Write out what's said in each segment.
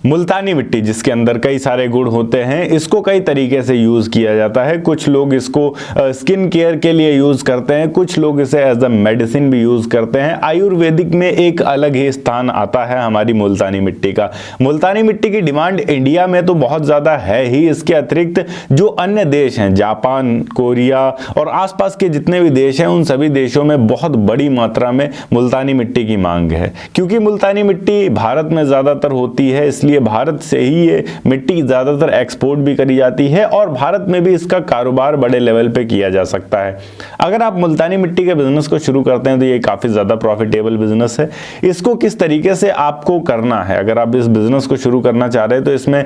मुल्तानी मिट्टी जिसके अंदर कई सारे गुण होते हैं, इसको कई तरीके से यूज़ किया जाता है। कुछ लोग इसको स्किन केयर के लिए यूज़ करते हैं, कुछ लोग इसे एज अ मेडिसिन भी यूज़ करते हैं। आयुर्वेदिक में एक अलग ही स्थान आता है हमारी मुल्तानी मिट्टी का। मुल्तानी मिट्टी की डिमांड इंडिया में तो बहुत ज़्यादा है ही, इसके अतिरिक्त जो अन्य देश हैं, जापान, कोरिया और आसपास के जितने भी देश हैं, उन सभी देशों में बहुत बड़ी मात्रा में मुल्तानी मिट्टी की मांग है। क्योंकि मुल्तानी मिट्टी भारत में ज़्यादातर होती है, इसलिए भारत से ही ये मिट्टी ज्यादातर एक्सपोर्ट भी करी जाती है और भारत में भी इसका कारोबार बड़े लेवल पे किया जा सकता है। अगर आप मुल्तानी मिट्टी के बिजनेस को शुरू करते हैं तो ये काफी ज्यादा प्रॉफिटेबल बिजनेस है। इसको किस तरीके से आपको करना है, अगर आप इस बिजनेस को शुरू करना चाह रहे हैं तो इसमें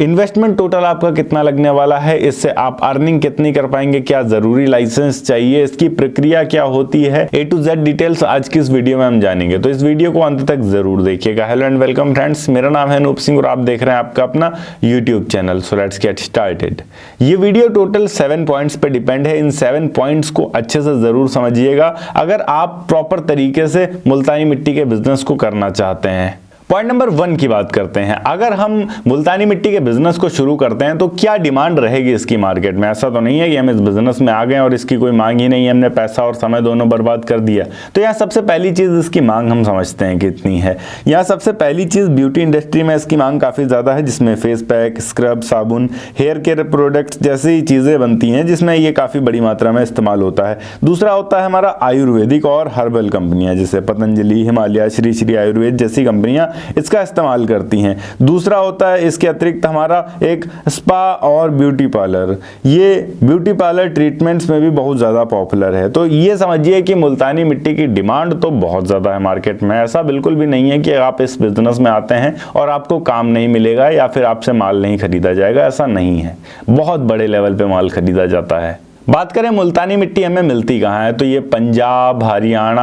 इन्वेस्टमेंट टोटल आपका कितना लगने वाला है, इससे आप अर्निंग कितनी कर पाएंगे, क्या जरूरी लाइसेंस चाहिए, इसकी प्रक्रिया क्या होती है, A to Z डिटेल्स आज की इस वीडियो में हम जानेंगे। तो इस वीडियो को अंत तक जरूर देखिएगा। हेलो एंड वेलकम फ्रेंड्स, मेरा नाम है अनूप सिंह और आप देख रहे हैं आपका अपना YouTube channel. So let's get started. ये वीडियो टोटल 7 पॉइंट्स पे डिपेंड है। इन 7 पॉइंट्स को अच्छे से जरूर समझिएगा अगर आप प्रॉपर तरीके से मुल्तानी मिट्टी के बिजनेस को करना चाहते हैं। पॉइंट नंबर 1 की बात करते हैं। अगर हम मुल्तानी मिट्टी के बिजनेस को शुरू करते हैं तो क्या डिमांड रहेगी इसकी मार्केट में। ऐसा तो नहीं है कि हम इस बिजनेस में आ गए और इसकी कोई मांग ही नहीं है, हमने पैसा और समय दोनों बर्बाद कर दिया। तो यहाँ सबसे पहली चीज इसकी मांग हम समझते हैं कितनी है। यहाँ सबसे पहली चीज ब्यूटी इंडस्ट्री में इसकी मांग काफी ज्यादा है, जिसमें फेस पैक, स्क्रब, साबुन, हेयर केयर प्रोडक्ट्स जैसी चीजें बनती हैं, जिसमें ये काफी बड़ी मात्रा में इस्तेमाल होता है। दूसरा होता है हमारा आयुर्वेदिक और हर्बल कंपनियां, जैसे पतंजलि, हिमालय, श्री श्री आयुर्वेद जैसी कंपनियां इसका इस्तेमाल करती हैं। दूसरा होता है इसके अतिरिक्त हमारा एक स्पा और ब्यूटी पार्लर। ये ब्यूटी पार्लर ट्रीटमेंट्स में भी बहुत ज़्यादा पॉपुलर है। तो ये समझिए कि मुल्तानी मिट्टी की डिमांड तो बहुत ज़्यादा है मार्केट में। ऐसा बिल्कुल भी नहीं है कि आप इस बिजनेस में आते हैं और आपको काम नहीं मिलेगा या फिर आपसे माल नहीं खरीदा जाएगा, ऐसा नहीं है। बहुत बड़े लेवल पे माल खरीदा जाता है। बात करें मुल्तानी मिट्टी हमें मिलती कहाँ है, तो ये पंजाब, हरियाणा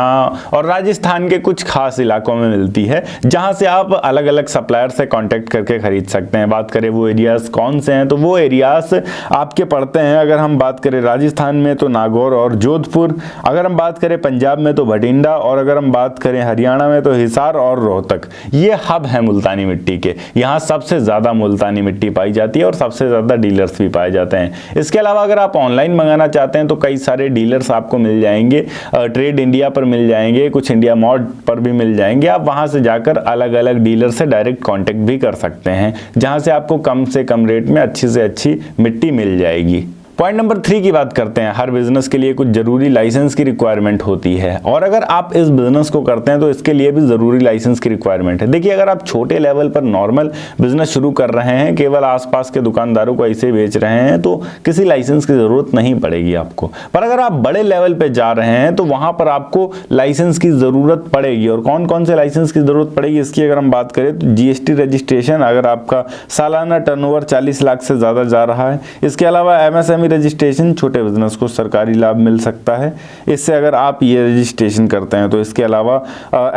और राजस्थान के कुछ खास इलाकों में मिलती है, जहां से आप अलग अलग सप्लायर से कांटेक्ट करके खरीद सकते हैं। बात करें वो एरियाज कौन से हैं, तो वो एरियाज आपके पड़ते हैं। अगर हम बात करें राजस्थान में तो नागौर और जोधपुर, अगर हम बात करें पंजाब में तो भटिंडा, और अगर हम बात करें हरियाणा में तो हिसार और रोहतक। ये हब है मुल्तानी मिट्टी के। यहाँ सबसे ज्यादा मुल्तानी मिट्टी पाई जाती है और सबसे ज्यादा डीलर्स भी पाए जाते हैं। इसके अलावा अगर आप ऑनलाइन मंगाना चाहते हैं तो कई सारे डीलर्स आपको मिल जाएंगे। ट्रेड इंडिया पर मिल जाएंगे, कुछ इंडिया मार्ट पर भी मिल जाएंगे। आप वहां से जाकर अलग अलग डीलर से डायरेक्ट कांटेक्ट भी कर सकते हैं, जहां से आपको कम से कम रेट में अच्छी से अच्छी मिट्टी मिल जाएगी। पॉइंट नंबर 3 की बात करते हैं। हर बिजनेस के लिए कुछ जरूरी लाइसेंस की रिक्वायरमेंट होती है, और अगर आप इस बिजनेस को करते हैं तो इसके लिए भी जरूरी लाइसेंस की रिक्वायरमेंट है। देखिए, अगर आप छोटे लेवल पर नॉर्मल बिजनेस शुरू कर रहे हैं, केवल आसपास के दुकानदारों को ऐसे बेच रहे हैं, तो किसी लाइसेंस की जरूरत नहीं पड़ेगी आपको। पर अगर आप बड़े लेवल पर जा रहे हैं तो वहां पर आपको लाइसेंस की जरूरत पड़ेगी। और कौन कौन से लाइसेंस की जरूरत पड़ेगी इसकी अगर हम बात करें तो GST रजिस्ट्रेशन, अगर आपका सालाना टर्नओवर 40 लाख से ज्यादा जा रहा है। इसके अलावा MSME रजिस्ट्रेशन, छोटे बिजनेस को सरकारी लाभ मिल सकता है इससे अगर आप ये रजिस्ट्रेशन करते हैं। तो इसके अलावा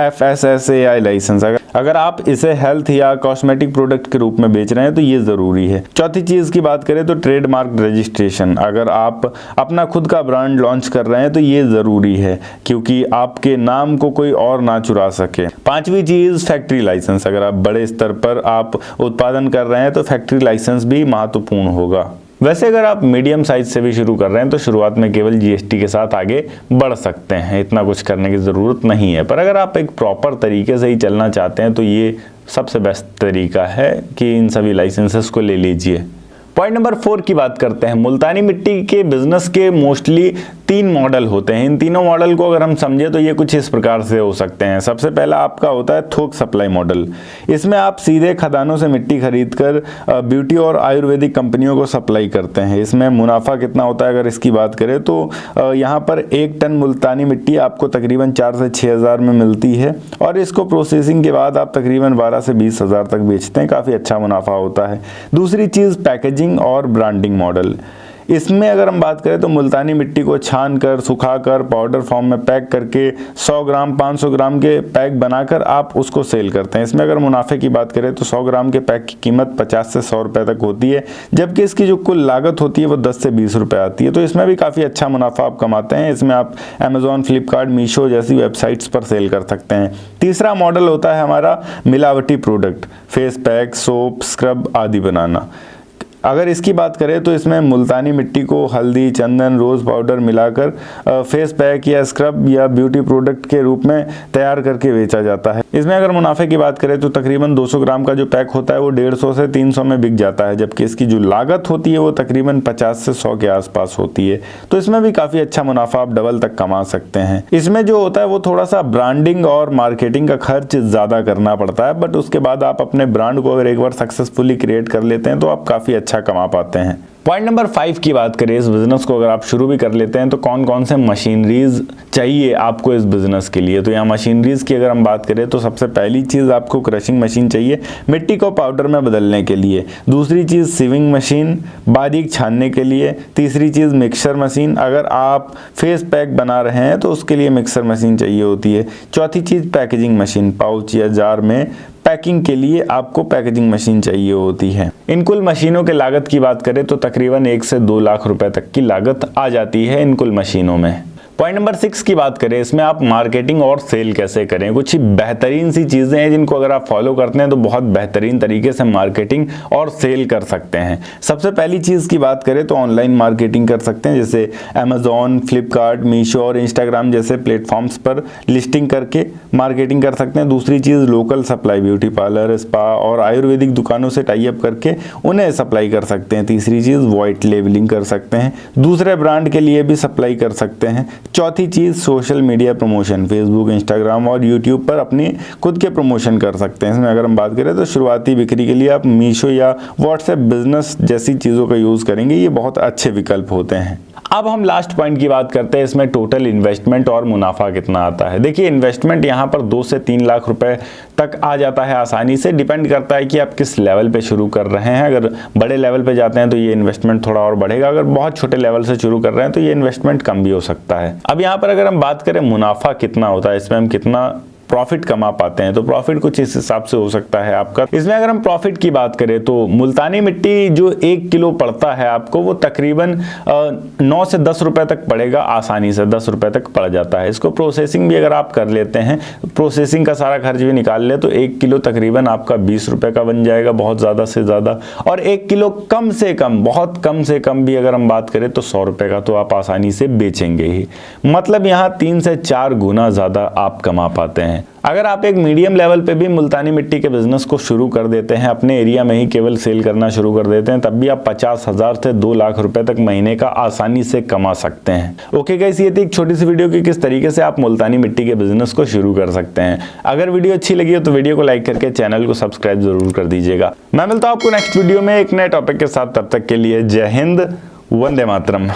FSSAI लाइसेंस, अगर आप इसे हेल्थ या कॉस्मेटिक प्रोडक्ट के रूप में बेच रहे हैं तो ये जरूरी है। चौथी चीज की बात करें तो ट्रेडमार्क रजिस्ट्रेशन, अगर आप अपना खुद का ब्रांड लॉन्च कर रहे हैं तो ये जरूरी है, क्योंकि आपके नाम को कोई और ना चुरा सके। पांचवी चीज फैक्ट्री लाइसेंस, अगर आप बड़े स्तर पर आप उत्पादन कर रहे हैं तो फैक्ट्री लाइसेंस भी महत्वपूर्ण होगा। वैसे अगर आप मीडियम साइज से भी शुरू कर रहे हैं तो शुरुआत में केवल GST के साथ आगे बढ़ सकते हैं, इतना कुछ करने की ज़रूरत नहीं है। पर अगर आप एक प्रॉपर तरीके से ही चलना चाहते हैं तो ये सबसे बेस्ट तरीका है कि इन सभी लाइसेंसेस को ले लीजिए। पॉइंट नंबर 4 की बात करते हैं। मुल्तानी मिट्टी के बिजनेस के मोस्टली 3 मॉडल होते हैं। इन तीनों मॉडल को अगर हम समझे तो ये कुछ इस प्रकार से हो सकते हैं। सबसे पहला आपका होता है थोक सप्लाई मॉडल। इसमें आप सीधे खदानों से मिट्टी खरीद कर ब्यूटी और आयुर्वेदिक कंपनियों को सप्लाई करते हैं। इसमें मुनाफा कितना होता है अगर इसकी बात करें तो यहाँ पर 1 टन मुल्तानी मिट्टी आपको तकरीबन 4 से 6 हज़ार में मिलती है, और इसको प्रोसेसिंग के बाद आप तकरीबन 12 से 20 हज़ार तक बेचते हैं। काफ़ी अच्छा मुनाफा होता है। दूसरी चीज़ पैकेजिंग और ब्रांडिंग मॉडल। इसमें अगर हम बात करें तो मुल्तानी मिट्टी को छान कर सुखाकर पाउडर फॉर्म में पैक करके 100 ग्राम 500 ग्राम के पैक बनाकर आप उसको सेल करते हैं। इसमें अगर मुनाफे की बात करें तो 100 ग्राम के पैक की कीमत 50 से 100 रुपए तक होती है, जबकि इसकी जो कुल लागत होती है वो 10 से 20 रुपए आती है। तो इसमें भी काफ़ी अच्छा मुनाफा आप कमाते हैं। इसमें आप अमेजोन, फ्लिपकार्ट, मीशो जैसी वेबसाइट्स पर सेल कर सकते हैं। तीसरा मॉडल होता है हमारा मिलावटी product, face pack, soap, scrub आदि बनाना। अगर इसकी बात करें तो इसमें मुल्तानी मिट्टी को हल्दी, चंदन, रोज़ पाउडर मिलाकर फेस पैक या स्क्रब या ब्यूटी प्रोडक्ट के रूप में तैयार करके बेचा जाता है। इसमें अगर मुनाफे की बात करें तो तकरीबन 200 ग्राम का जो पैक होता है वो 150 से 300 में बिक जाता है, जबकि इसकी जो लागत होती है वो तकरीबन 50 से 100 के आसपास होती है। तो इसमें भी काफ़ी अच्छा मुनाफा आप डबल तक कमा सकते हैं। इसमें जो होता है वो थोड़ा सा ब्रांडिंग और मार्केटिंग का खर्च ज़्यादा करना पड़ता है, बट उसके बाद आप अपने ब्रांड को अगर एक बार सक्सेसफुली क्रिएट कर लेते हैं तो आप काफ़ी अच्छा कमा पाते हैं। पॉइंट नंबर 5 की बात करें, इस बिजनेस को अगर आप शुरू भी कर लेते हैं तो कौन कौन से मशीनरीज चाहिए आपको इस बिजनेस के लिए। तो यहाँ मशीनरीज की अगर हम बात करें तो सबसे पहली चीज़ आपको क्रशिंग मशीन चाहिए मिट्टी को पाउडर में बदलने के लिए। दूसरी चीज़ सीविंग मशीन बारीक छानने के लिए। तीसरी चीज़ मिक्सर मशीन, अगर आप फेस पैक बना रहे हैं तो उसके लिए मिक्सर मशीन चाहिए होती है। चौथी चीज़ पैकेजिंग मशीन, पाउच या जार में पैकिंग के लिए आपको पैकेजिंग मशीन चाहिए होती है। इन कुल मशीनों के लागत की बात करें तो तकरीबन 1 से 2 लाख रुपए तक की लागत आ जाती है इन कुल मशीनों में। पॉइंट नंबर 6 की बात करें, इसमें आप मार्केटिंग और सेल कैसे करें। कुछ ही बेहतरीन सी चीज़ें हैं जिनको अगर आप फॉलो करते हैं तो बहुत बेहतरीन तरीके से मार्केटिंग और सेल कर सकते हैं। सबसे पहली चीज़ की बात करें तो ऑनलाइन मार्केटिंग कर सकते हैं, जैसे अमेजोन, फ्लिपकार्ट, मीशो और इंस्टाग्राम जैसे प्लेटफॉर्म्स पर लिस्टिंग करके मार्केटिंग कर सकते हैं। दूसरी चीज़ local supply, beauty parlour, spa और आयुर्वेदिक दुकानों से टाई अप करके उन्हें सप्लाई कर सकते हैं। तीसरी चीज़ व्हाइट लेबलिंग कर सकते हैं, दूसरे ब्रांड के लिए भी सप्लाई कर सकते हैं। चौथी चीज़ social media promotion, Facebook, Instagram और यूट्यूब पर अपनी खुद के प्रमोशन कर सकते हैं। इसमें अगर हम बात करें तो शुरुआती बिक्री के लिए आप मीशो या व्हाट्सएप बिजनेस जैसी चीज़ों का यूज़ करेंगे, ये बहुत अच्छे विकल्प होते हैं। अब हम लास्ट पॉइंट की बात करते हैं, इसमें टोटल इन्वेस्टमेंट और मुनाफा कितना आता है। देखिए इन्वेस्टमेंट यहाँ पर 2 से 3 लाख रुपए तक आ जाता है आसानी से, डिपेंड करता है कि आप किस लेवल पे शुरू कर रहे हैं। अगर बड़े लेवल पे जाते हैं तो ये इन्वेस्टमेंट थोड़ा और बढ़ेगा, अगर बहुत छोटे लेवल से शुरू कर रहे हैं तो ये इन्वेस्टमेंट कम भी हो सकता है। अब यहाँ पर अगर हम बात करें मुनाफा कितना होता है, इसमें हम कितना प्रॉफिट कमा पाते हैं, तो प्रॉफिट कुछ इस हिसाब से हो सकता है आपका। इसमें अगर हम प्रॉफिट की बात करें तो मुल्तानी मिट्टी जो 1 किलो पड़ता है आपको, वो तकरीबन 9 से 10 रुपए तक पड़ेगा, आसानी से 10 रुपए तक पड़ जाता है। इसको प्रोसेसिंग भी अगर आप कर लेते हैं, प्रोसेसिंग का सारा खर्च भी निकाल ले, तो 1 किलो तकरीबन आपका 20 रुपए का बन जाएगा, बहुत ज़्यादा से ज़्यादा। और 1 किलो कम से कम, बहुत कम से कम भी अगर हम बात करें तो 100 रुपए का तो आप आसानी से बेचेंगे ही। मतलब यहाँ 3 से 4 गुना ज़्यादा आप कमा पाते हैं। अगर आप एक मीडियम लेवल पे भी मुल्तानी मिट्टी के बिजनेस को शुरू कर देते हैं, अपने एरिया में ही केवल सेल करना शुरू कर देते हैं, तब भी आप 50,000 से 2 लाख रुपए तक महीने का आसानी से कमा सकते हैं। ओके गाइस, ये थी एक छोटी सी वीडियो की किस तरीके से आप मुल्तानी मिट्टी के बिजनेस को शुरू कर सकते हैं। अगर वीडियो अच्छी लगी हो तो वीडियो को लाइक करके चैनल को सब्सक्राइब जरूर कर दीजिएगा। मैं मिलता हूं आपको नेक्स्ट वीडियो में एक नए टॉपिक के साथ, तब तक के लिए जय हिंद, वंदे मातरम।